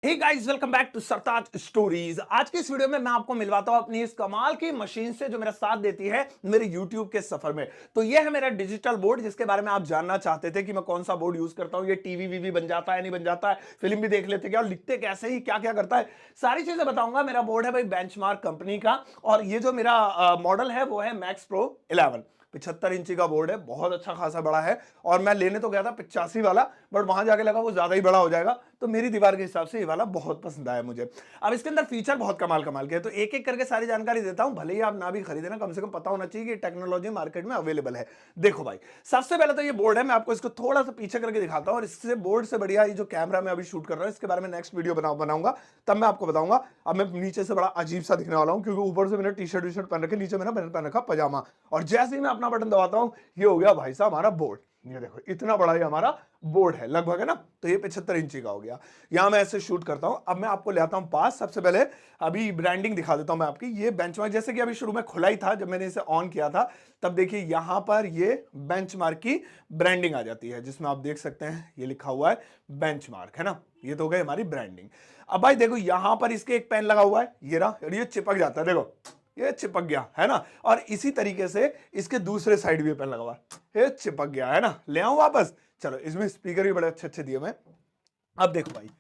Hey guys, welcome back to Sartaj stories. आज की इस वीडियो में मैं आपको मिलवाता हूं अपनी इस कमाल की मशीन से जो मेरा साथ देती है मेरे YouTube के सफर में। तो ये है मेरा डिजिटल बोर्ड जिसके बारे में आप जानना चाहते थे कि मैं कौन सा बोर्ड यूज करता हूं, ये टीवी वीवी बन जाता है नहीं बन जाता है, फिल्म भी देख लेते क्या और लिखते कैसे ही क्या क्या करता है, सारी चीजें बताऊंगा। मेरा बोर्ड है भाई बेंचमार्क कंपनी का और ये जो मेरा मॉडल है वो है मैक्स प्रो 11। 75 इंची का बोर्ड है, बहुत अच्छा खासा बड़ा है। और मैं लेने तो गया था 85 वाला, बट वहां जाके लगा वो ज्यादा ही बड़ा हो जाएगा, तो मेरी दीवार के हिसाब से ये वाला बहुत पसंद आया मुझे। अब इसके अंदर फीचर बहुत कमाल कमाल के हैं, तो एक एक करके सारी जानकारी देता हूं। भले ही आप ना भी खरीदे ना, कम से कम पता होना चाहिए कि टेक्नोलॉजी मार्केट में अवेलेबल है। देखो भाई, सबसे पहले तो ये बोर्ड है, मैं आपको इसको थोड़ा सा पीछे करके दिखाता हूं। और इससे बोर्ड से बढ़िया ये जो कैमरा मैं अभी शूट कर रहा हूं, इसके बारे में नेक्स्ट वीडियो बनाऊंगा, तब मैं आपको बताऊंगा। अब मैं नीचे से बड़ा अजीब सा दिखने वाला हूं, क्योंकि ऊपर से मैंने टी शर्ट वी शर्ट पहन रखी, नीचे मैंने पहन रखा पजामा। और जैसे ही मैं अपना बटन दबाता हूं, ये हो गया भाई साहब हमारा बोर्ड। ये देखो इतना बड़ा ये हमारा बोर्ड है लगभग, है ना। तो ये 75 इंची का हो गया। यहां मैं ऐसे शूट करता हूं। अब मैं आपको ले आता हूं पास। सबसे पहले अभी ब्रांडिंग दिखा देता हूं मैं आपकी। ये बेंचमार्क, जैसे कि अभी शुरू में खुला ही था, जब मैंने इसे ऑन किया था तब देखिए यहां पर ये बेंचमार्क की ब्रांडिंग आ जाती है, जिसमें आप देख सकते हैं ये लिखा हुआ है बेंचमार्क, है ना। ये तो हो गई हमारी ब्रांडिंग। अब भाई देखो यहां पर इसके एक पेन लगा हुआ है, ये रहा, और ये चिपक जाता है, देखो ये चिपक गया, है ना। और इसी तरीके से इसके दूसरे साइड भी पेन लगा हुआ है, ये चिपक गया, है ना। ले आऊं वापस, चलो। इसमें स्पीकर भी बड़े अच्छे अच्छे दिए मैं। अब देखो भाई,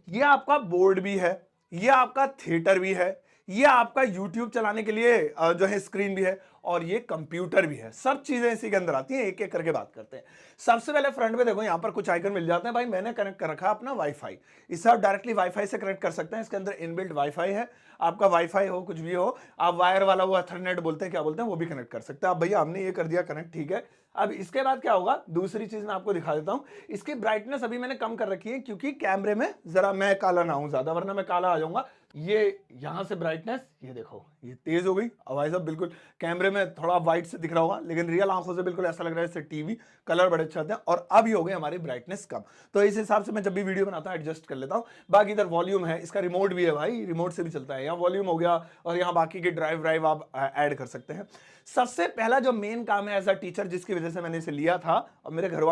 ये आपका बोर्ड भी है, ये आपका थिएटर भी है, ये आपका यूट्यूब चलाने के लिए जो है स्क्रीन भी है, और ये कंप्यूटर भी है। सब चीजें इसी के अंदर आती हैं। एक एक करके बात करते हैं। सबसे पहले फ्रंट में देखो, यहां पर कुछ आइकन मिल जाते हैं भाई। मैंने कनेक्ट कर रखा है अपना वाईफाई। इससे आप डायरेक्टली वाईफाई से कनेक्ट कर सकते हैं। इसके अंदर इनबिल्ट वाईफाई है। आपका वाईफाई हो कुछ भी हो, आप वायर वाला वो एथरनेट बोलते हैं, क्या बोलते हैं, वो भी कनेक्ट कर सकते हैं आप। भैया हमने ये कर दिया कनेक्ट, ठीक है। अब इसके बाद क्या होगा, दूसरी चीज मैं आपको दिखा देता हूं। इसकी ब्राइटनेस अभी मैंने कम कर रखी है, क्योंकि कैमरे में जरा मैं काला ना हूं ज्यादा, वरना मैं काला आ जाऊंगा। ये यहां से ब्राइटनेस, ये देखो ये तेज हो गई। अब भाई साहब बिल्कुल कैमरे में थोड़ा व्हाइट से दिख रहा होगा, लेकिन रियल आंखों से बिल्कुल ऐसा लग रहा है जैसे टीवी। कलर बड़े अच्छे आते हैं। और अब ये हो गई हमारी ब्राइटनेस कम। तो इस हिसाब से मैं जब भी वीडियो बनाता हूं एडजस्ट कर लेता हूं। बाकी इधर वॉल्यूम है, इसका रिमोट भी है भाई, रिमोट से भी चलता है। यहाँ वॉल्यूम हो गया, और यहाँ बाकी के ड्राइव ड्राइव आप ऐड कर सकते हैं। सबसे पहला जो मेन काम है एज अ टीचर, जिसकी वजह से मैंने इसे लिया था और मेरे घर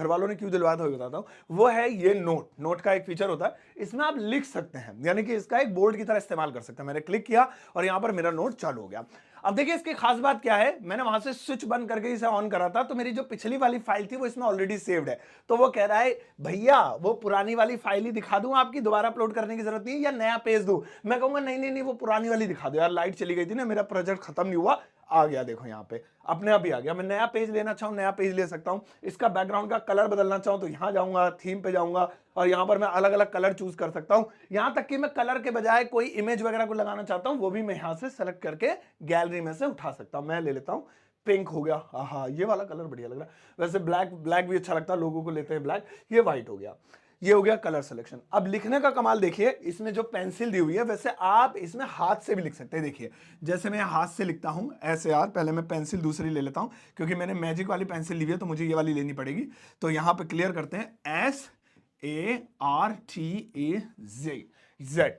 वालों ने क्यों दिलवाया था वो बताता हूं, वो है ये नोट। नोट का एक फीचर होता है, इसमें आप लिख सकते हैं, यानी कि इसका एक बोर्ड की तरह इस्तेमाल कर सकते हैं। मैंने क्लिक किया और यहां पर मेरा नोट चालू हो गया। अब देखिए इसकी खास बात क्या है, मैंने वहां से स्विच बंद करके इसे ऑन करा था, तो मेरी जो पिछली वाली फाइल थी वो इसमें ऑलरेडी सेव्ड है। तो वो कह रहा है भैया वो पुरानी वाली फाइल ही दिखा दूं आपकी, दोबारा अपलोड करने की जरूरत नहीं है, या नया पेज दूं। मैं कहूंगा नहीं नहीं नहीं, वो पुरानी वाली दिखा दो यार। लाइट चली गई थी ना, मेरा प्रोजेक्ट खत्म नहीं हुआ। आ गया देखो यहाँ पे अपने आप ही आ गया। मैं नया पेज लेना चाहूं नया पेज ले सकता हूं। इसका बैकग्राउंड का कलर बदलना चाहूं तो यहां जाऊंगा, थीम पे जाऊंगा, और यहां पर मैं अलग अलग कलर चूज कर सकता हूं। यहां तक कि मैं कलर के बजाय कोई इमेज वगैरह को लगाना चाहता हूं, वो भी मैं यहां से सेलेक्ट करके गैलरी में से उठा सकता हूं। मैं ले लेता हूं पिंक, हो गया। हाँ, ये वाला कलर बढ़िया लग रहा है। वैसे ब्लैक ब्लैक भी अच्छा लगता है, लोगों को लेते हैं ब्लैक। ये व्हाइट हो गया। ये हो गया कलर सिलेक्शन। अब लिखने का कमाल देखिए, इसमें जो पेंसिल दी हुई है, वैसे आप इसमें हाथ से भी लिख सकते हैं। देखिए जैसे मैं हाथ से लिखता हूं ऐसे, यार पहले मैं पेंसिल दूसरी ले लेता हूं, क्योंकि मैंने मैजिक वाली पेंसिल ली हुई है, तो मुझे ये वाली लेनी पड़ेगी। तो यहां पे क्लियर करते हैं, SARTAZ,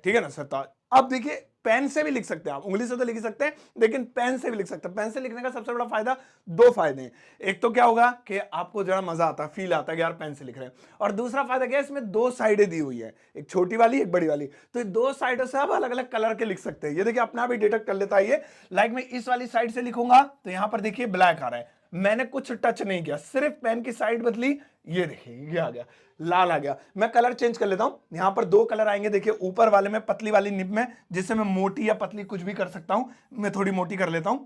ठीक है ना सर। अब देखिए पेन से भी लिख सकते हैं आप, उंगली से तो लिख सकते हैं, लेकिन पेन से भी लिख सकते हैं। पेन से लिखने का सबसे बड़ा फायदा, दो फायदे हैं। एक तो क्या होगा कि आपको जरा मजा आता है, फील आता है कि यार पेन से लिख रहे हैं। और दूसरा फायदा क्या है, इसमें दो साइडें दी हुई है, एक छोटी वाली एक बड़ी वाली। तो ये दो साइडों से आप अलग अलग कलर के लिख सकते हैं। ये देखिए अपना भी डिटेक्ट कर लेता है ये। लाइक मैं इस वाली साइड से लिखूंगा तो यहां पर देखिए ब्लैक आ रहा है, मैंने कुछ टच नहीं किया, सिर्फ पेन की साइड बदली। ये देखिए ये आ गया, लाल आ गया। मैं कलर चेंज कर लेता हूं, यहां पर दो कलर आएंगे। देखिए ऊपर वाले में पतली वाली निब में, जिससे मैं मोटी या पतली कुछ भी कर सकता हूं। मैं थोड़ी मोटी कर लेता हूं।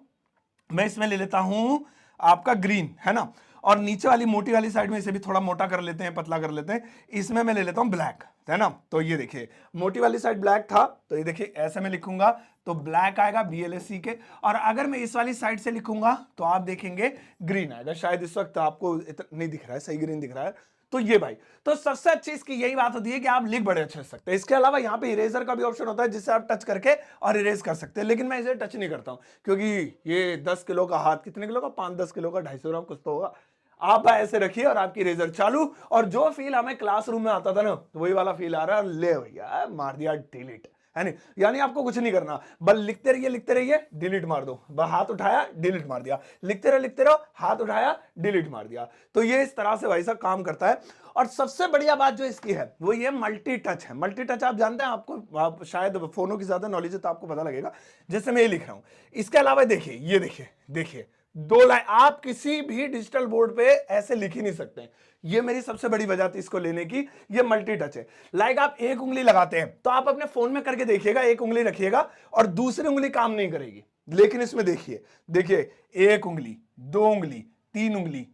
मैं इसमें ले लेता हूं आपका ग्रीन, है ना। और नीचे वाली मोटी वाली साइड में इसे भी थोड़ा मोटा कर लेते हैं, पतला कर लेते हैं। इसमें मैं ले लेता हूं ब्लैक, है ना। तो ये देखिए मोटी वाली साइड ब्लैक था, तो ये देखिए ऐसे में लिखूंगा तो ब्लैक आएगा BLSC के। और अगर मैं इस वाली साइड से लिखूंगा तो आप देखेंगे ग्रीन आएगा। शायद इस वक्त आपको नहीं दिख रहा है, सही ग्रीन दिख रहा है। तो ये भाई, तो सबसे अच्छी इसकी यही बात होती है कि आप लिख बड़े अच्छे सकते हैं। इसके अलावा यहाँ पे इरेजर का भी ऑप्शन होता है, जिससे आप टच करके और इरेज कर सकते हैं। लेकिन मैं इसे टच नहीं करता हूं, क्योंकि ये 10 किलो का हाथ, कितने किलो का, 5-10 किलो का, 250 ग्राम कुछ तो होगा। आप ऐसे रखिए और आपकी इरेजर चालू। और जो फील हमें क्लासरूम में आता था ना, तो वही वाला फील आ रहा है। ले भैया मार दिया डिलीट, है नहीं, यानी आपको कुछ नहीं करना, बस लिखते रहिए, डिलीट मार दो, बस हाथ उठाया डिलीट मार दिया, लिखते रहो, हाथ उठाया डिलीट मार दिया। तो ये इस तरह से भाई साहब काम करता है। और सबसे बढ़िया बात जो इसकी है वो ये मल्टी टच है। मल्टी टच आप जानते हैं, आपको आप शायद फोनों की ज्यादा नॉलेज है तो आपको पता लगेगा, जैसे मैं ये लिख रहा हूं, इसके अलावा देखिए, ये देखिए 2 लाइन आप किसी भी डिजिटल बोर्ड पे ऐसे लिख ही नहीं सकते। ये मेरी सबसे बड़ी वजह थी इसको लेने की, ये मल्टी टच है। लाइक आप एक उंगली लगाते हैं तो आप अपने फोन में करके देखिएगा, एक उंगली रखिएगा और दूसरी उंगली काम नहीं करेगी, लेकिन इसमें देखिए 1 उंगली, 2 उंगली, 3 उंगली,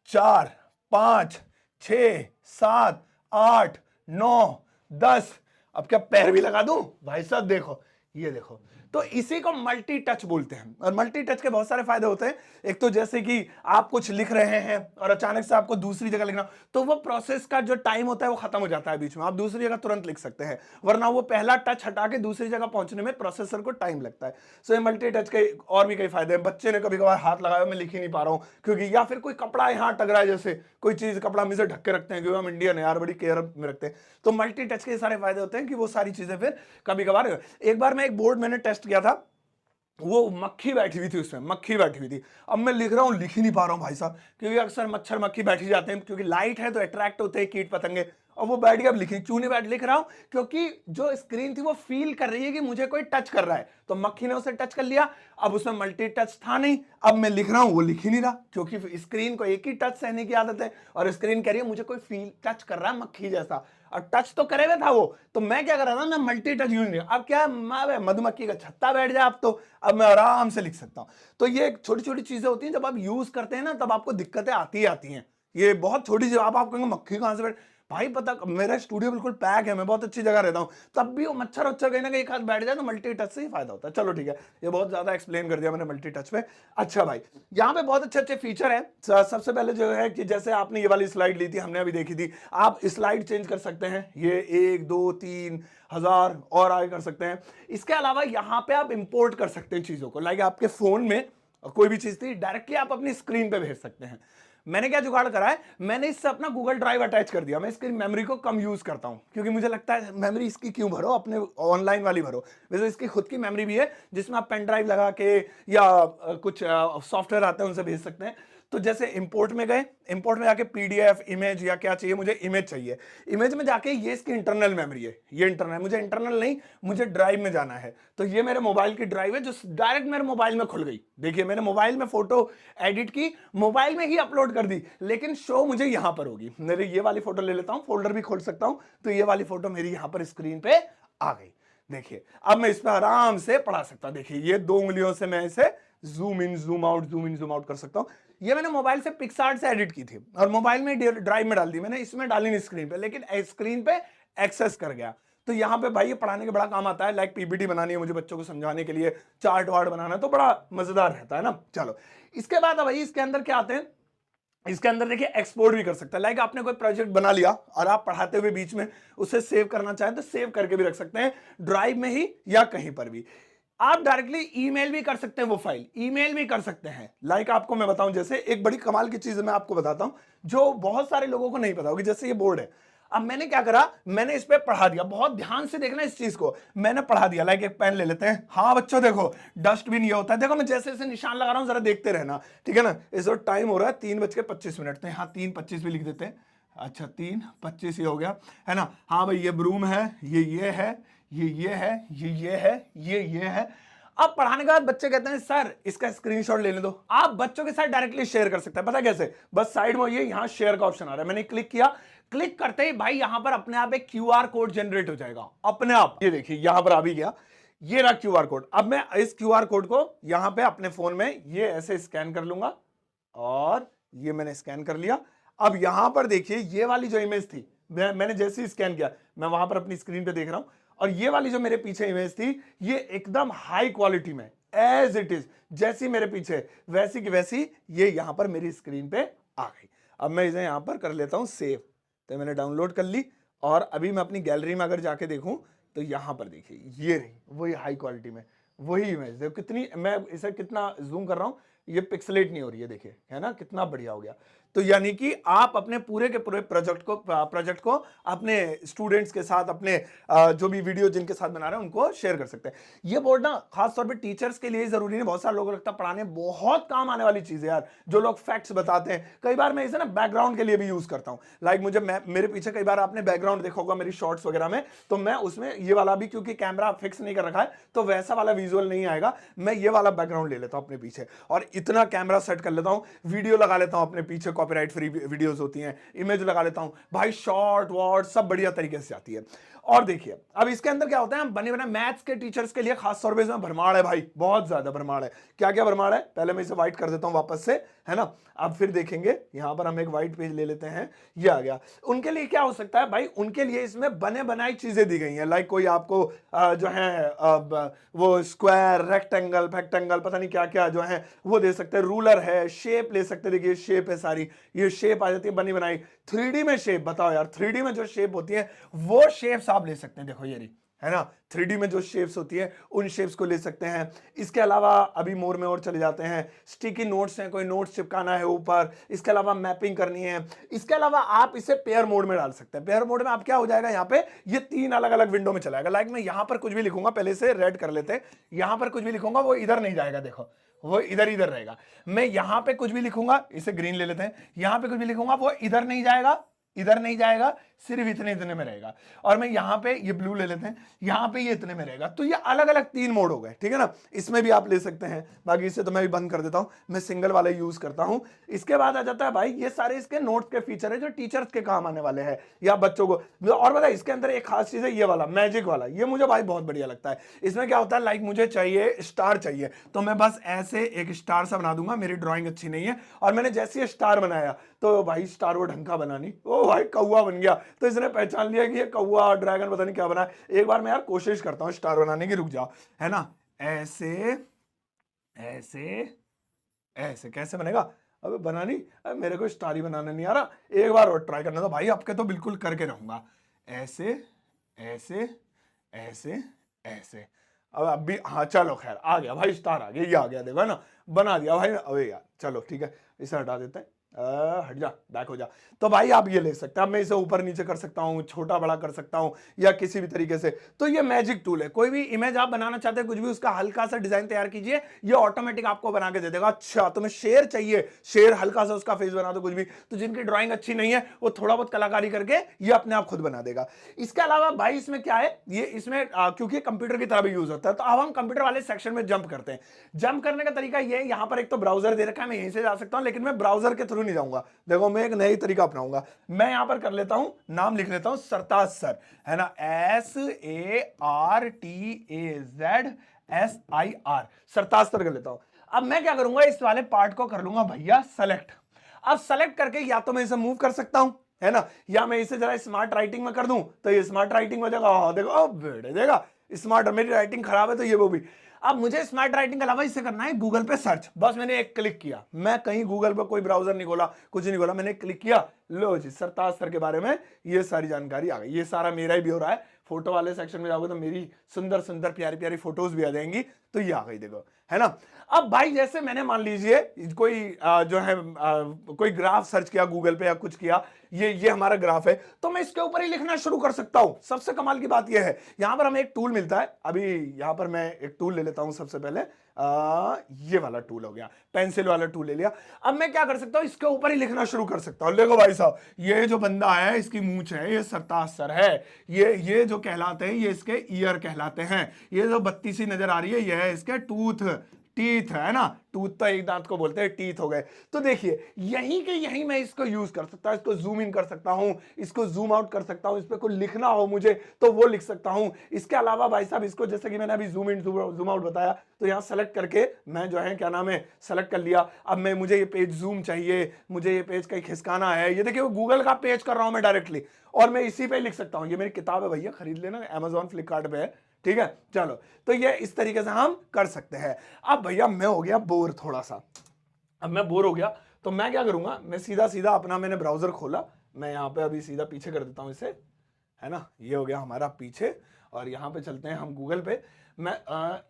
4, 5, 6, 7, 8, 9, 10, अब क्या पैर भी लगा दूं भाई साहब, देखो ये देखो। तो इसी को मल्टी टच बोलते हैं। और मल्टी टच के बहुत सारे फायदे होते हैं। एक तो जैसे कि आप कुछ लिख रहे हैं और अचानक से आपको दूसरी जगह लिखना, तो वो प्रोसेस का जो टाइम होता है वो खत्म हो जाता है बीच में, आप दूसरी जगह तुरंत लिख सकते हैं, वरना वो पहला टच हटा के दूसरी जगह पहुंचने में प्रोसेसर को टाइम लगता है। सो ये मल्टी टच के और भी कई फायदे हैं। बच्चे ने कभी कभार हाथ लगाया, मैं लिख ही नहीं पा रहा हूं क्योंकि, या फिर कोई कपड़ा यहाँ टक रहा है, जैसे कोई चीज कपड़ा में से ढक के रखते हैं क्योंकि हम इंडियन है यार, बड़ी केयर में रखते हैं, तो मल्टी टच के सारे फायदे होते हैं कि वो सारी चीजें फिर कभी कभार। एक बार मैं एक बोर्ड मैंने टेस्ट किया था, वो मक्खी बैठी हुई थी, उसमें मक्खी बैठी हुई थी। अब मैं लिख रहा हूं, लिख ही नहीं पा रहा हूं भाई साहब, क्योंकि अक्सर मच्छर मक्खी बैठ ही जाते हैं, क्योंकि लाइट है तो अट्रैक्ट होते हैं कीट पतंगे, और वो बैठ गया। अब लिखी क्यों नहीं बैठ लिख रहा हूं, क्योंकि जो स्क्रीन थी वो फील कर रही है कि मुझे कोई टच कर रहा है, तो मक्खी ने उसे टच कर लिया। अब उसमें मल्टी टच था नहीं, अब मैं लिख रहा हूं वो लिख ही नहीं रहा, क्योंकि स्क्रीन को एक ही टच सहने की आदत है, और स्क्रीन कह रही है मुझे कोई फील टच कर रहा है मक्खी जैसा, और टच तो करे हुए था वो, तो मैं क्या कर रहा था, मैं मल्टी टच यूज नहीं। अब क्या मधुमक्खी का छत्ता बैठ जाए अब, तो अब मैं आराम से लिख सकता हूं। तो ये छोटी छोटी चीजें होती हैं, जब आप यूज करते हैं ना तब आपको दिक्कतें आती ही आती हैं। ये बहुत छोटी चीज, आप कहेंगे मक्खी कहां से बैठ, भाई पता, मेरा स्टूडियो बिल्कुल पैक है, मैं बहुत अच्छी जगह रहता हूं, तब भी वो मच्छर वच्छर कहीं ना कहीं एक हाथ बैठ जाए, तो मल्टी टच से ही फायदा होता है। चलो ठीक है, ये बहुत ज्यादा एक्सप्लेन कर दिया मैंने मल्टी टच पे। अच्छा भाई, यहाँ पे बहुत अच्छे अच्छे फीचर है। सबसे पहले जो है कि जैसे आपने ये वाली स्लाइड ली थी, हमने अभी देखी थी, आप स्लाइड चेंज कर सकते हैं, ये 1, 2, 3 हजार और आगे कर सकते हैं। इसके अलावा यहाँ पे आप इंपोर्ट कर सकते हैं चीजों को, लाइक आपके फोन में कोई भी चीज थी, डायरेक्टली आप अपनी स्क्रीन पे भेज सकते हैं। मैंने क्या जुगाड़ करा है, मैंने इससे अपना गूगल ड्राइव अटैच कर दिया। मैं इसकी मेमोरी को कम यूज करता हूं, क्योंकि मुझे लगता है मेमोरी इसकी क्यों भरो, अपने ऑनलाइन वाली भरो। वैसे इसकी खुद की मेमोरी भी है, जिसमें आप पेन ड्राइव लगा के या कुछ सॉफ्टवेयर आते हैं उनसे भेज सकते हैं। तो जैसे इंपोर्ट में गए, इंपोर्ट में जाके पीडीएफ इमेज या क्या चाहिए, मुझे इमेज चाहिए, इमेज में जाके ये इसकी इंटरनल मेमोरी है, ये इंटरनल, मुझे इंटरनल नहीं, मुझे ड्राइव में जाना है, तो ये मेरे मोबाइल की ड्राइव है जो डायरेक्ट मेरे मोबाइल में खुल गई। देखिए मैंने मोबाइल में फोटो एडिट की, मोबाइल में ही अपलोड कर दी, लेकिन शो मुझे यहां पर होगी। मेरे ये वाली फोटो ले लेता हूं, फोल्डर भी खोल सकता हूं, तो ये वाली फोटो मेरी यहां पर स्क्रीन पे आ गई। देखिए अब मैं इसमें आराम से पढ़ा सकता हूं। देखिए ये 2 उंगलियों से मैं इसे zoom in zoom out, zoom in zoom out कर सकता हूं। ये मैंने मोबाइल से पिक्सआर्ट से एडिट की थी और मोबाइल में ड्राइव में डाल दी मैंने, इसमें डाली नहीं स्क्रीन पे, लेकिन स्क्रीन पे एक्सेस कर गया। तो यहां पे भाई ये पढ़ाने के बड़ा काम आता है, लाइक पीपीटी बनानी है मुझे बच्चों को समझाने के लिए, चार्ट वार्ट बनाना है, तो बड़ा मजेदार रहता है ना। चलो इसके बाद भाई इसके अंदर क्या आते हैं, इसके अंदर देखिए एक्सपोर्ट भी कर सकता है। लाइक आपने कोई प्रोजेक्ट बना लिया और आप पढ़ाते हुए बीच में उसे सेव करना चाहें तो सेव करके भी रख सकते हैं, ड्राइव में ही या कहीं पर भी। आप डायरेक्टली ईमेल भी कर सकते हैं, वो फाइल ईमेल भी कर सकते हैं। लाइक आपको मैं बताऊं, जैसे एक बड़ी कमाल की चीज मैं आपको बताता हूं जो बहुत सारे लोगों को नहीं पता होगी। जैसे ये बोर्ड है, अब मैंने क्या करा, मैंने इस पे पढ़ा दिया, बहुत ध्यान से देखना इस चीज को, मैंने पढ़ा दिया। लाइक एक पेन ले लेते हैं, हाँ बच्चों देखो डस्टबिन ये होता है, देखो मैं जैसे जैसे निशान लगा रहा हूं जरा देखते रहना, ठीक है ना। इस वक्त टाइम हो रहा है 3:25, तो यहाँ 3:25 भी लिख देते हैं। अच्छा 3:25 ये हो गया है ना। हाँ भाई ये ब्रूम है, ये है, ये है, ये है, ये है। अब पढ़ाने के बाद बच्चे कहते हैं सर इसका स्क्रीनशॉट लेने दो, आप बच्चों के साथ डायरेक्टली शेयर कर सकते हैं। पता कैसे, बस साइड में ये यहाँ शेयर का ऑप्शन आ रहा है, मैंने क्लिक किया, क्लिक करते ही भाई यहां पर अपने आप एक क्यूआर कोड जनरेट हो जाएगा अपने आप। ये देखिए यहां पर आ भी गया, ये रहा क्यूआर कोड। अब मैं इस क्यूआर कोड को यहां पे अपने फोन में ये ऐसे स्कैन कर लूंगा, और ये मैंने स्कैन कर लिया। अब यहां पर देखिए ये वाली जो इमेज थी, मैंने जैसे ही स्कैन किया, मैं वहां पर अपनी स्क्रीन पे देख रहा हूं, और ये वाली जो मेरे पीछे इमेज थी ये एकदम हाई क्वालिटी में एज इट इज, जैसी मेरे पीछे वैसी की वैसी ये यहां पर मेरी स्क्रीन पे आ गई। अब मैं इसे यहां पर कर लेता हूं सेव, तो मैंने डाउनलोड कर ली, और अभी मैं अपनी गैलरी में अगर जाके देखूं तो यहां पर देखिए ये रही वही हाई क्वालिटी में वही इमेज। देखो कितनी, मैं इसे कितना जूम कर रहा हूं, ये पिक्सलेट नहीं हो रही है, देखिए है ना कितना बढ़िया हो गया। तो यानी कि आप अपने पूरे के पूरे प्रोजेक्ट को अपने स्टूडेंट्स के साथ, अपने जो भी वीडियो जिनके साथ बना रहे हैं उनको शेयर कर सकते हैं। ये बोर्ड ना खास तौर पे टीचर्स के लिए जरूरी नहीं, बहुत सारे लोगों को लगता है पढ़ाने बहुत काम आने वाली चीज है यार, जो लोग फैक्ट्स बताते हैं। कई बार मैं इसे ना बैकग्राउंड के लिए भी यूज करता हूं। लाइक मेरे पीछे कई बार आपने बैकग्राउंड देखा होगा मेरी शॉर्ट्स वगैरह में, तो मैं उसमें ये वाला भी, क्योंकि कैमरा फिक्स नहीं कर रखा है तो वैसा वाला विजुअल नहीं आएगा, मैं ये वाला बैकग्राउंड ले लेता हूं अपने पीछे और इतना कैमरा सेट कर लेता हूं, वीडियो लगा लेता हूं अपने पीछे, कॉपीराइट फ्री वीडियोस होती हैं, इमेज लगा लेता हूं भाई, शॉर्ट वॉर्ड सब बढ़िया तरीके से आती है। और देखिए अब इसके अंदर क्या होता है, बने बने मैथ्स के टीचर्स के लिए खास तौर पे इसमें भरमाड़ है भाई, बहुत ज्यादा भरमाड़ है। क्या क्या भरमाड़ है, पहले मैं इसे व्हाइट कर देता हूं वापस से, है ना। अब फिर देखेंगे यहां पर हम एक व्हाइट पेज ले लेते हैं, ये आ गया। उनके लिए क्या हो सकता है भाई, उनके लिए इसमें बने बनाई चीजें दी गई हैं। लाइक कोई आपको जो है वो स्क्वायर, रेक्टेंगल, फैक्टेंगल, पता नहीं क्या क्या जो है वो दे सकते हैं, रूलर है, शेप ले सकते हैं। देखिए शेप है सारी, ये शेप आ जाती है बनी बनाई। 3D में शेप, बताओ यार, 3D में जो शेप होती है वो शेप्स आप ले सकते हैं, देखो ये रही, है ना। 3D में जो शेप्स होती है उन शेप्स को ले सकते हैं। इसके अलावा अभी मोर में और चले जाते हैं, स्टिकी नोट्स हैं, कोई नोट्स चिपकाना है ऊपर, इसके अलावा मैपिंग करनी है। इसके अलावा आप इसे पेयर मोड में डाल सकते हैं। पेयर मोड में आप क्या हो जाएगा, यहाँ पे ये 3 अलग अलग विंडो में चलाएगा। लाइक मैं यहाँ पर कुछ भी लिखूंगा, पहले से रेड कर लेते हैं, यहाँ पर कुछ भी लिखूंगा वो इधर नहीं जाएगा, देखो वो इधर इधर रहेगा। मैं यहां पे कुछ भी लिखूंगा, इसे ग्रीन ले लेते हैं, यहां पे कुछ भी लिखूंगा वो इधर नहीं जाएगा, इधर नहीं जाएगा, सिर्फ इतने इतने में रहेगा। और मैं यहां पे ये ब्लू ले लेते हैं, यहां पे ये इतने में रहेगा। तो ये अलग अलग 3 मोड हो गए, ठीक है ना। इसमें भी आप ले सकते हैं, बाकी इसे तो मैं भी बंद कर देता हूं, मैं सिंगल वाला यूज करता हूं। इसके बाद आ जाता है भाई, ये सारे इसके नोट्स के फीचर है जो टीचर्स के काम आने वाले हैं या बच्चों को। और बताइए इसके अंदर एक खास चीज है, ये वाला मैजिक वाला, ये मुझे भाई बहुत बढ़िया लगता है। इसमें क्या होता है, लाइक मुझे चाहिए स्टार चाहिए, तो मैं बस ऐसे एक स्टार सा बना दूंगा। मेरी ड्राइंग अच्छी नहीं है और मैंने जैसे ही स्टार बनाया तो भाई स्टार वो ढंग का बना नहीं, ओ भाई कौवा बन गया। तो इसने पहचान लिया कि ये कौवा ड्रैगन पता नहीं क्या बना है। एक बार मैं यार कोशिश करता हूँ स्टार बनाने की, रुक जाओ, है ना। ऐसे ऐसे ऐसे कैसे बनेगा, अबे बना नहीं, अबे मेरे को स्टार ही बनाना नहीं आ रहा, एक बार और ट्राई करना। तो भाई आपके तो बिल्कुल करके रहूंगा, ऐसे ऐसे ऐसे ऐसे। अब भी हाँ चलो खैर आ गया भाई, स्टार आ गया, ये आ गया, देखो है ना, बना दिया भाई। अबे यार चलो ठीक है, इसे हटा देते हैं, हट जा, बैक हो जा। तो भाई आप ये ले सकते हैं, अब मैं इसे ऊपर नीचे कर सकता हूँ, छोटा बड़ा कर सकता हूँ या किसी भी तरीके से। तो ये मैजिक टूल है, कोई भी इमेज आप बनाना चाहते हैं, कुछ भी उसका हल्का सा डिजाइन तैयार कीजिए, ये ऑटोमेटिक आपको बना के दे देगा। अच्छा तुम्हें शेर चाहिए, शेर हल्का सा उसका फेस बना दो, कुछ भी। तो जिनकी ड्राइंग अच्छी नहीं है वो थोड़ा बहुत कलाकारी करके ये अपने आप खुद बना देगा। इसके अलावा भाई इसमें क्या है, ये इसमें क्योंकि कंप्यूटर की तरह भी यूज होता है, तो अब हम कंप्यूटर वाले सेक्शन में जंप करते हैं। जंप करने का तरीका ये है, यहां पर एक तो ब्राउजर दे रखा है, मैं यहीं से जा सकता हूं, लेकिन मैं ब्राउजर के थ्रू नहीं जाऊंगा। देखो मैं एक नई तरीका अपनाऊंगा, मैं यहां पर कर लेता हूं, नाम लिख लेता हूं सरताज सर, है ना, SARTAZSIR, सरताज सर कर लेता हूं। अब मैं क्या करूंगा, इस वाले पार्ट को कर लूंगा भैया सेलेक्ट। अब सेलेक्ट करके या तो मैं इसे मूव कर सकता हूं, है ना, या मैं इसे जरा स्मार्ट राइटिंग में कर दूं तो ये स्मार्ट राइटिंग हो जाएगा। देखो बेटे देगा स्मार्ट, मेरी राइटिंग खराब है तो ये वो भी। अब मुझे स्मार्ट राइटिंग के अलावा इससे करना है गूगल पे सर्च, बस मैंने एक क्लिक किया, मैं कहीं गूगल पे कोई ब्राउजर नहीं खोला, कुछ नहीं खोला, मैंने क्लिक किया, लो जी सरताज सर के बारे में ये सारी जानकारी आ गई। ये सारा मेरा ही भी हो रहा है, फोटो वाले सेक्शन में जाओगे तो मेरी सुंदर सुंदर प्यारी प्यारी फोटोज भी आ जाएंगी, तो ये आ गई देखो, है ना। अब भाई जैसे मैंने मान लीजिए कोई जो है कोई ग्राफ सर्च किया गूगल पे या कुछ किया, ये हमारा ग्राफ है, तो मैं इसके ऊपर ही लिखना शुरू कर सकता हूं। सबसे कमाल की बात ये है, यहां पर हमें एक टूल मिलता है, अभी यहां पर मैं एक टूल ले लेता हूं सबसे पहले, ये वाला टूल हो गया, पेंसिल वाला टूल ले लिया। अब मैं क्या कर सकता हूं, इसके ऊपर ही लिखना शुरू कर सकता हूं। देखो भाई साहब, ये जो बंदा है इसकी मूंछ है, ये सरताज सर है, ये जो कहलाते हैं ये इसके ईयर कहलाते हैं, ये जो बत्ती सी नजर आ रही है ये है इसके टीथ, है ना, टूथ तो एक दांत को बोलते हैं, टीथ हो गए। तो देखिए यहीं के यहीं मैं इसको यूज कर सकता हूं, इसको जूम इन कर सकता हूं, इसको जूम आउट कर सकता हूं, इस पे कोई लिखना हो मुझे तो वो लिख सकता हूं। इसके अलावा भाई साहब इसको जैसे कि मैंने अभी जूम इन जूम आउट बताया, तो यहां सेलेक्ट करके मैं जो है क्या नाम है सेलेक्ट कर लिया। अब मैं मुझे ये पेज जूम चाहिए, मुझे ये पेज कहीं खिसकाना है, ये देखिए गूगल का पेज कर रहा हूं मैं डायरेक्टली, और मैं इसी पे लिख सकता हूं। ये मेरी किताब है भैया, खरीद लेना, अमेजॉन फ्लिपकार्ट पे है, ठीक है। चलो तो ये इस तरीके से हम कर सकते हैं। अब भैया मैं हो गया बोर थोड़ा सा, अब मैं बोर हो गया तो मैं क्या करूंगा, मैं सीधा सीधा अपना मैंने ब्राउजर खोला, मैं यहां पे अभी सीधा पीछे कर देता हूं इसे, है ना, ये हो गया हमारा पीछे। और यहाँ पे चलते हैं हम गूगल पे। मैं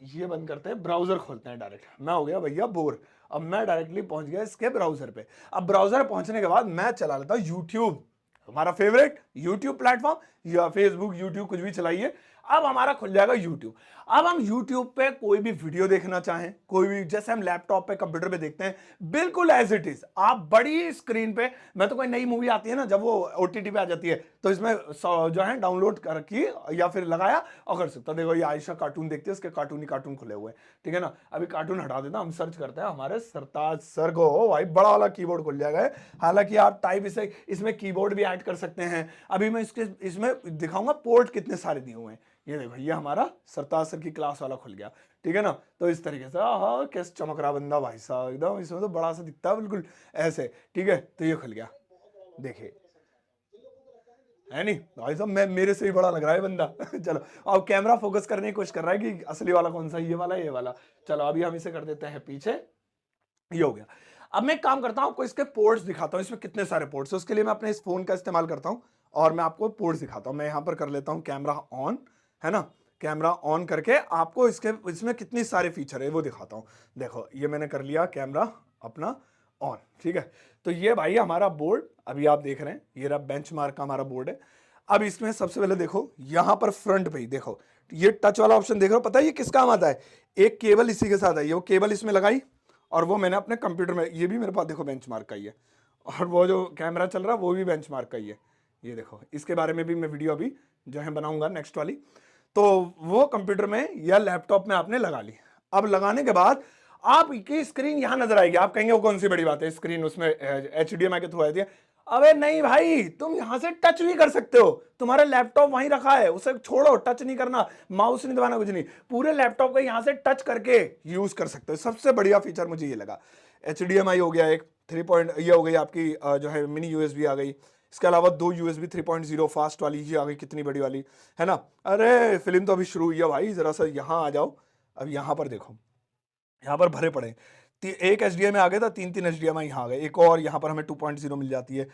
ये बंद करते हैं, ब्राउजर खोलते हैं डायरेक्ट। मैं हो गया भैया बोर, अब मैं डायरेक्टली पहुंच गया इसके ब्राउजर पे। अब ब्राउजर पहुंचने के बाद मैं चला लेता हूँ यूट्यूब, हमारा फेवरेट यूट्यूब प्लेटफॉर्म, या फेसबुक, यूट्यूब, कुछ भी चलाइए। अब हमारा खुल जाएगा यूट्यूब। अब हम यूट्यूब पे कोई भी वीडियो देखना चाहें, कोई भी, जैसे हम लैपटॉप पे कंप्यूटर पे देखते हैं, बिल्कुल एज इट इज आप बड़ी स्क्रीन पे। मैं तो कोई नई मूवी आती है ना, जब वो ओटीटी पे आ जाती है, तो इसमें जो है डाउनलोड कर की या फिर लगाया और कर सकता। देखो ये आयशा कार्टून देखती है, उसके कार्टून ही कार्टून खुले हुए हैं, ठीक है ना। अभी कार्टून हटा देता, हम सर्च करते हैं हमारे सरताज सर को, भाई बड़ा वाला कीबोर्ड खुल जाएगा। हालांकि आप टाइप इसे, इसमें कीबोर्ड भी ऐड कर सकते हैं। अभी मैं इसमें दिखाऊंगा पोर्ट कितने सारे दिए हुए हैं। ये देखो, ये हमारा सरताज सर की क्लास वाला खुल गया, ठीक है ना। तो इस तरीके से, हाँ कैसे चमक रहा बंदा भाई साहब, एकदम इसमें तो बड़ा सा दिखता है बिल्कुल ऐसे, ठीक है। तो ये खुल गया, देखिए, है नहीं भाई साहब, मैं मेरे से ही बड़ा लग रहा है बंदा। चलो, अब कैमरा फोकस करने की कोशिश कर रहा है कि असली वाला कौन सा, ये वाला ये वाला। चलो अभी हम इसे कर देते हैं पीछे, ये हो गया। अब मैं एक काम करता हूं, आपको इसके पोर्ट्स दिखाता हूं, इसमें कितने सारे पोर्ट्स है। उसके लिए मैं अपने इस फोन का इस्तेमाल करता हूं और मैं आपको पोर्ट्स दिखाता हूं। मैं यहां पर कर लेता हूं कैमरा ऑन, है ना। कैमरा ऑन करके आपको इसके, इसमें कितनी सारे फीचर है वो दिखाता हूं। देखो ये मैंने कर लिया कैमरा अपना ऑन, ठीक है। तो ये भाई हमारा बोर्ड अभी आप देख रहे हैं, ये रहा बेंचमार्क का हमारा बोर्ड है। अब इसमें सबसे पहले देखो, यहां पर फ्रंट पे ही देखो, ये टच वाला ऑप्शन देख रहे हो, पता है ये किस काम आता है। एक केबल इसी के साथ है, ये वो केबल इसमें लगाई और वो मैंने अपने कंप्यूटर में, ये भी मेरे पास देखो बेंचमार्क का ही है, और वो जो कैमरा चल रहा है वो भी बेंचमार्क का ही है। ये देखो, इसके बारे में भी मैं वीडियो अभी जो है बनाऊंगा नेक्स्ट वाली। तो वो कंप्यूटर में या लैपटॉप में आपने लगा ली। अब लगाने के बाद आपकी स्क्रीन यहां नजर आएगी। आप कहेंगे वो कौन सी बड़ी बात है, स्क्रीन उसमें HDMI के थ्रू आती है। अबे नहीं भाई, तुम यहां से टच भी कर सकते हो, तुम्हारा लैपटॉप वहीं रखा है, उसे छोड़ो, टच नहीं करना, माउस नहीं दबाना, कुछ नहीं, पूरे लैपटॉप को यहां से टच करके यूज कर सकते हो। सबसे बढ़िया फीचर मुझे ये लगा। HDMI हो गया एक 3 पॉइंट, ये हो गई आपकी जो है मिनी USB आ गई। इसके अलावा 2 USB 3.0 फास्ट वाली ये आ गई, कितनी बड़ी वाली, है ना। अरे फिल्म तो अभी शुरू हुई है भाई, जरा सा यहाँ आ जाओ। अब यहाँ पर देखो, यहाँ पर भरे पड़े एक HDMI आ गया था, 3 HDMI यहाँ आ गए, एक और यहाँ पर हमें 2.0 मिल जाती है।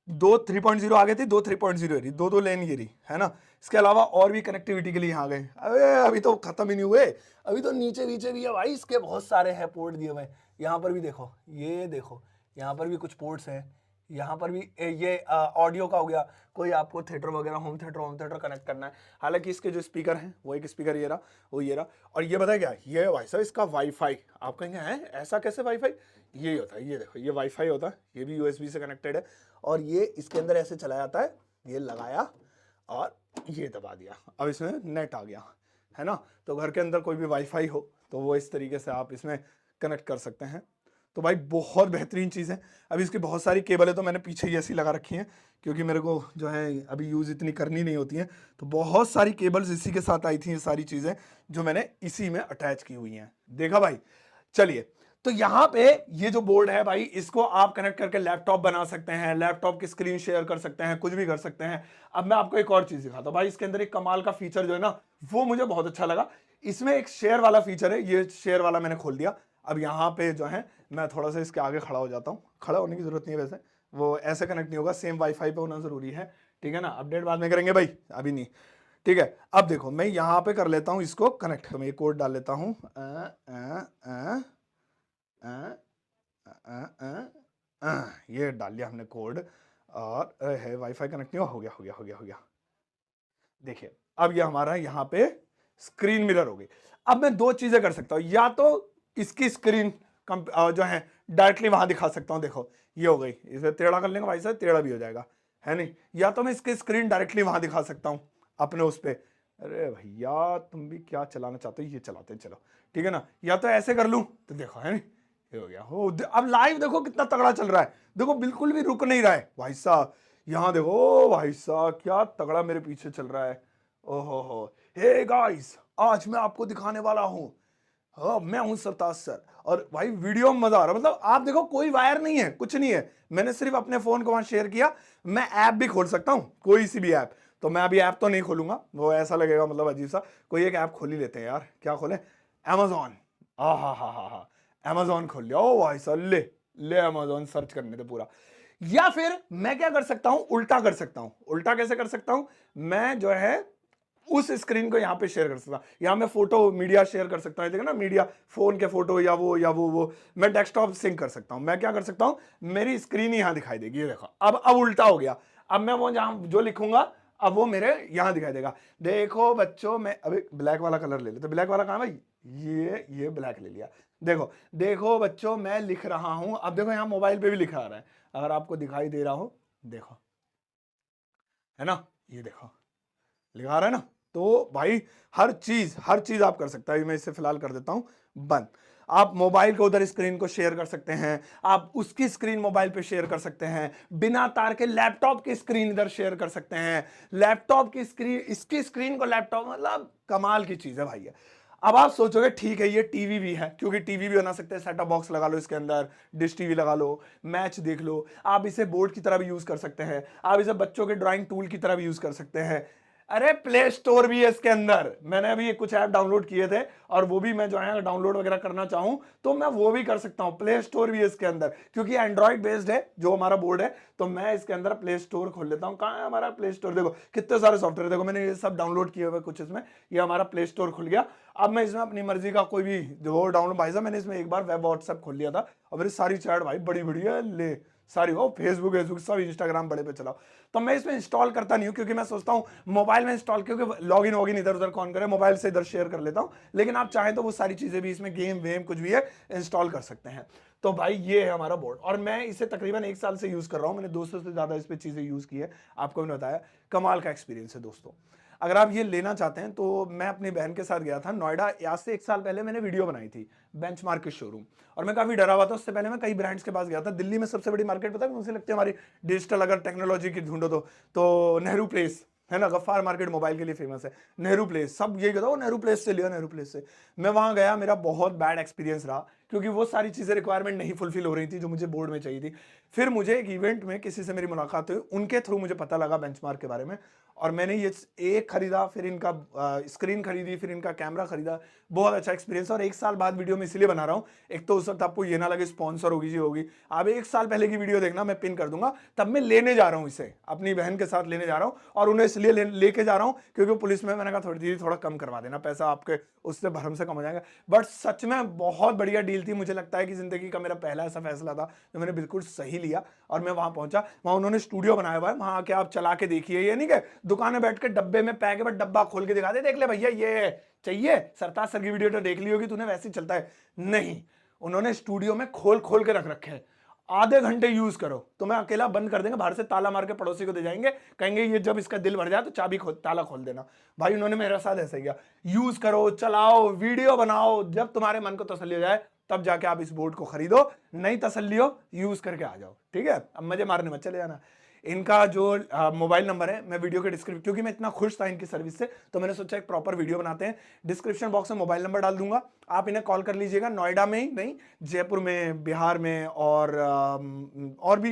2 3.0 आ गए थे, 2 3.0 रही, दो लेन ये रही, है ना। इसके अलावा और भी कनेक्टिविटी के लिए यहाँ गए। अरे अभी तो खत्म ही नहीं हुए, अभी तो नीचे नीचे भी है भाई, इसके बहुत सारे हैं पोर्ट दिए हुए। यहाँ पर भी देखो, ये देखो, यहाँ पर भी कुछ पोर्ट्स हैं। यहाँ पर भी ये ऑडियो का हो गया, कोई आपको थिएटर वगैरह, होम थिएटर कनेक्ट करना है। हालांकि इसके जो स्पीकर हैं, वो एक स्पीकर ये रहा, वो ये रहा। और ये बताया क्या, ये भाई साहब इसका वाईफाई। आप कहेंगे हैं ऐसा कैसे वाईफाई, ये होता है, ये देखो, ये वाईफाई होता है, ये भी USB से कनेक्टेड है। और ये इसके अंदर ऐसे चला जाता है, ये लगाया और ये दबा दिया, अब इसमें नेट आ गया, है ना। तो घर के अंदर कोई भी वाईफाई हो तो वो इस तरीके से आप इसमें कनेक्ट कर सकते हैं। तो भाई बहुत बेहतरीन चीज़ है। अभी इसकी बहुत सारी केबल है, तो मैंने पीछे ही ऐसी लगा रखी हैं, क्योंकि मेरे को जो है अभी यूज़ इतनी करनी नहीं होती हैं। तो बहुत सारी केबल्स इसी के साथ आई थी, ये सारी चीज़ें जो मैंने इसी में अटैच की हुई हैं, देखा भाई। चलिए, तो यहाँ पे ये जो बोर्ड है भाई, इसको आप कनेक्ट करके लैपटॉप बना सकते हैं, लैपटॉप की स्क्रीन शेयर कर सकते हैं, कुछ भी कर सकते हैं। अब मैं आपको एक और चीज़ दिखाता हूँ भाई, इसके अंदर एक कमाल का फीचर जो है ना, वो मुझे बहुत अच्छा लगा। इसमें एक शेयर वाला फीचर है, ये शेयर वाला मैंने खोल दिया। अब यहाँ पे जो है मैं थोड़ा सा इसके आगे खड़ा हो जाता हूँ, खड़ा होने की जरूरत नहीं है वैसे, वो ऐसे कनेक्ट नहीं होगा, सेम वाईफाई पे होना जरूरी है, ठीक है ना। अपडेट बाद में करेंगे भाई, अभी नहीं, ठीक है। अब देखो, मैं यहाँ पे कर लेता हूँ इसको कनेक्ट, मैं ये कोड डाल लेता हूँ, ये डाल लिया हमने कोड, और है वाईफाई कनेक्ट नहीं हो गया, हो गया हो गया हो गया। देखिए, अब ये हमारा यहाँ पे स्क्रीन मिरर हो गई। अब मैं दो चीजें कर सकता हूँ, या तो इसकी स्क्रीन जो है डायरेक्टली वहां दिखा सकता हूँ, देखो ये हो गई, इसे टेढ़ा कर लेंगे भाई साहब, टेढ़ा भी हो जाएगा, है नहीं। या तो मैं इसकी स्क्रीन डायरेक्टली वहां दिखा सकता हूँ अपने उस पे। अरे भैया तुम भी क्या चलाना चाहते हो, ये चलाते हैं, चलो ठीक है ना। या तो ऐसे कर लूं, तो देखो, है नहीं, ये हो गया हो। अब लाइव देखो कितना तगड़ा चल रहा है, देखो बिल्कुल भी रुक नहीं रहा है भाई साहब। यहाँ देखो भाई साहब क्या तगड़ा मेरे पीछे चल रहा है। ओहो हो, हे गाइस, आज मैं आपको दिखाने वाला हूं, हाँ मैं हूं सरताज सर। और भाई वीडियो में मजा आ रहा है, मतलब आप देखो कोई वायर नहीं है, कुछ नहीं है, मैंने सिर्फ अपने फोन को वहां शेयर किया। मैं ऐप भी खोल सकता हूं, कोई सी भी ऐप। तो मैं अभी ऐप तो नहीं खोलूंगा, वो ऐसा लगेगा मतलब अजीब सा। कोई एक ऐप खोल ही लेते हैं यार, क्या खोले, Amazon, हा, Amazon खोल लिया। ओ भाई सर, ले Amazon सर्च करने दे पूरा। या फिर मैं क्या कर सकता हूं, उल्टा कर सकता हूं। उल्टा कैसे कर सकता हूं, मैं जो है उस स्क्रीन को यहाँ पे शेयर कर सकता हूँ। यहाँ मैं फोटो मीडिया शेयर कर सकता हूँ, देखो ना, मीडिया, फोन के फोटो या वो मैं डेस्कटॉप सिंक कर सकता हूँ। मैं क्या कर सकता हूँ, मेरी स्क्रीन ही यहाँ दिखाई देगी, ये देखो। अब उल्टा हो गया, अब मैं वो जहाँ जो लिखूंगा अब वो मेरे यहाँ दिखाई देगा। देखो बच्चों, मैं अभी ब्लैक वाला कलर ले लेते, ब्लैक वाला कहाँ भाई, ये ब्लैक ले लिया। देखो देखो बच्चों, मैं लिख रहा हूं, अब देखो यहाँ मोबाइल पे भी लिखा आ रहा है, अगर आपको दिखाई दे रहा हो, देखो, है ना, ये देखो लिखा आ रहा है ना। तो भाई हर चीज आप कर सकते हैं। मैं इसे फिलहाल कर देता हूं बंद। आप मोबाइल को उधर स्क्रीन को शेयर कर सकते हैं, आप उसकी स्क्रीन मोबाइल पे शेयर कर सकते हैं, बिना तार के लैपटॉप की स्क्रीन इधर शेयर कर सकते हैं, लैपटॉप की स्क्रीन, इसकी स्क्रीन को लैपटॉप, मतलब कमाल की चीज है भाई ये। अब आप सोचोगे ठीक है ये टीवी भी है, क्योंकि टीवी भी बना सकते हैं, सेटअप बॉक्स लगा लो इसके अंदर, डिश टीवी लगा लो, मैच देख लो। आप इसे बोर्ड की तरह भी यूज कर सकते हैं, आप इसे बच्चों के ड्राइंग टूल की तरह भी यूज कर सकते हैं। अरे प्ले स्टोर भी है इसके अंदर, मैंने अभी कुछ ऐप डाउनलोड किए थे, और वो भी मैं जो है डाउनलोड वगैरह करना चाहूं तो मैं वो भी कर सकता हूं। प्ले स्टोर भी है इसके अंदर, क्योंकि एंड्रॉइड बेस्ड है जो हमारा बोर्ड है, तो मैं इसके अंदर प्ले स्टोर खोल लेता हूं। कहां है हमारा प्ले स्टोर, देखो कितने सारे सॉफ्टवेयर, देखो मैंने ये सब डाउनलोड किए हुए कुछ इसमें, ये हमारा प्ले स्टोर खुल गया। अब मैं इसमें अपनी मर्जी का कोई भी जो डाउनलोड, भाई साहब मैंने इसमें एक बार वेब व्हाट्सएप खोल लिया था, और मेरी सारी चैट भाई बड़ी बड़ी है, ले सारी हो, फेसबुक सब, इंस्टाग्राम बड़े पे चलाओ। तो मैं इसमें इंस्टॉल करता नहीं हूं, क्योंकि मैं सोचता हूं मोबाइल में इंस्टॉल, क्योंकि लॉगिन वॉगिन इधर उधर कौन करे, मोबाइल से इधर शेयर कर लेता हूं। लेकिन आप चाहें तो वो सारी चीजें भी इसमें, गेम वेम कुछ भी है, इंस्टॉल कर सकते हैं। तो भाई ये है हमारा बोर्ड, और मैं इसे तकरीबन 1 साल से यूज कर रहा हूं, मैंने 200 से ज्यादा इस पे चीजें यूज की है, आपको मैंने बताया। कमाल का एक्सपीरियंस है दोस्तों। अगर आप ये लेना चाहते हैं तो मैं अपनी बहन के साथ गया था नोएडा, आज से 1 साल पहले मैंने वीडियो बनाई थी बेंचमार्क के शोरूम, और मैं काफी डरा हुआ था। उससे पहले मैं कई ब्रांड्स के पास गया था। दिल्ली में सबसे बड़ी मार्केट पता है कौन सी लगती है हमारी, डिजिटल अगर टेक्नोलॉजी की ढूंढो तो नेहरू प्लेस है ना, गफ्फार मार्केट मोबाइल के लिए फेमस है, नेहरू प्लेस, सब ये कहता नेहरू प्लेस से लिया, नेहरू प्लेस से। मैं वहां गया, मेरा बहुत बैड एक्सपीरियंस रहा, क्योंकि वो सारी चीजें रिक्वायरमेंट नहीं फुलफिल हो रही थी जो मुझे बोर्ड में चाहिए थी। फिर मुझे एक इवेंट में किसी से मेरी मुलाकात हुई, उनके थ्रू मुझे पता लगा बेंचमार्क के बारे में, और मैंने ये एक खरीदा, फिर इनका स्क्रीन खरीदी, फिर इनका कैमरा खरीदा। बहुत अच्छा एक्सपीरियंस। और 1 साल बाद वीडियो में इसलिए बना रहा हूँ, एक तो उस वक्त आपको ये ना लगे स्पॉन्सर होगी जी होगी, आप 1 साल पहले की वीडियो देखना, मैं पिन कर दूंगा। तब मैं लेने जा रहा हूँ इसे, अपनी बहन के साथ लेने जा रहा हूँ, और उन्हें इसलिए लेके जा रहा हूँ क्योंकि पुलिस में, मैंने कहा थोड़ी दीदी थोड़ा कम करवा देना पैसा, आपके उससे भरम से कम हो जाएगा। बट सच में बहुत बढ़िया डील थी, मुझे लगता है कि जिंदगी का मेरा पहला ऐसा फैसला था जो मैंने बिल्कुल सही लिया। और मैं वहां पहुंचा, वहां उन्होंने स्टूडियो बनाया हुआ है, वहां आके आप चला के देखिए, ये नहीं कि दुकान में बैठ के डब्बे में पैक है, बट डब्बा खोल के दिखा दे, देख ले भैया ये चाहिए, सरताज सर की वीडियो तो देख ली होगी तूने, वैसे ही चलता है। नहीं, उन्होंने स्टूडियो में खोल खोल के रख रखे हैं, आधे घंटे यूज करो तो मैं अकेला बंद कर देंगे, बाहर से ताला मार के पड़ोसी को दे जाएंगे, कहेंगे ये जब इसका दिल भर जाए तो चाबी ताला खोल देना। भाई उन्होंने मेरे साथ ऐसा किया, यूज करो, चलाओ, वीडियो बनाओ, जब तुम्हारे मन को तसल्ली हो जाए तब जाके आप इस बोर्ड को खरीदो, नहीं तसल्ली हो यूज करके आ जाओ, ठीक है। अब मजे मारने मत चले जाना। इनका जो मोबाइल नंबर है मैं वीडियो के डिस्क्रिप्शन, क्योंकि मैं इतना खुश था इनकी सर्विस से, तो मैंने सोचा एक प्रॉपर वीडियो बनाते हैं, डिस्क्रिप्शन बॉक्स में मोबाइल नंबर डाल दूंगा, आप इन्हें कॉल कर लीजिएगा। नोएडा में ही नहीं, जयपुर में, बिहार में, और भी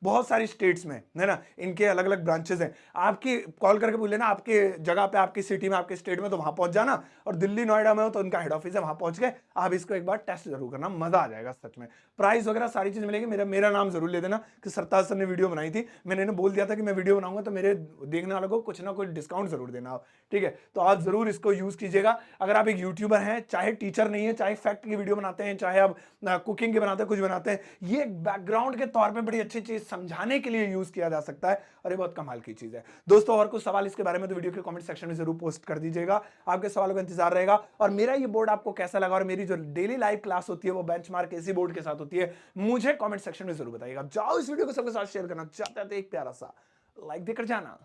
बहुत सारी स्टेट्स में, है ना, इनके अलग अलग ब्रांचेस हैं। आपकी कॉल करके पूछ लेना आपके जगह पे, आपकी सिटी में, आपके स्टेट में, तो वहां पहुंच जाना। और दिल्ली नोएडा में हो तो उनका हेड ऑफिस है, वहां पहुंच के आप इसको एक बार टेस्ट जरूर करना, मजा आ जाएगा सच में। प्राइस वगैरह सारी चीज मिलेगी, मेरा नाम जरूर ले देना कि सरताज सर ने वीडियो बनाई थी, मैंने इन्हें बोल दिया था कि मैं वीडियो बनाऊंगा तो मेरे देखने वालों को कुछ ना कुछ डिस्काउंट जरूर देना आप, ठीक है। तो आप जरूर इसको यूज कीजिएगा। अगर आप एक यूट्यूबर हैं, चाहे टीचर नहीं है, चाहे फैक्ट की वीडियो बनाते हैं, चाहे आप कुकिंग की बनाते हैं, कुछ बनाते हैं, ये बैकग्राउंड के तौर पे बड़ी अच्छी चीज समझाने के लिए यूज किया जा सकता है, और ये बहुत कमाल की चीज है दोस्तों। और कुछ सवाल इसके बारे में तो वीडियो के कमेंट सेक्शन में जरूर पोस्ट कर दीजिएगा, आपके सवालों का इंतजार रहेगा। और मेरा ये बोर्ड आपको कैसा लगा, और मेरी जो डेली लाइव क्लास होती है वो बेंचमार्क एसी बोर्ड के साथ होती है, मुझे कमेंट सेक्शन में जरूर बताइएगा। जाओ इस वीडियो को सबके साथ शेयर करना चाहते हैं तो एक प्यारा सा लाइक देकर जाना।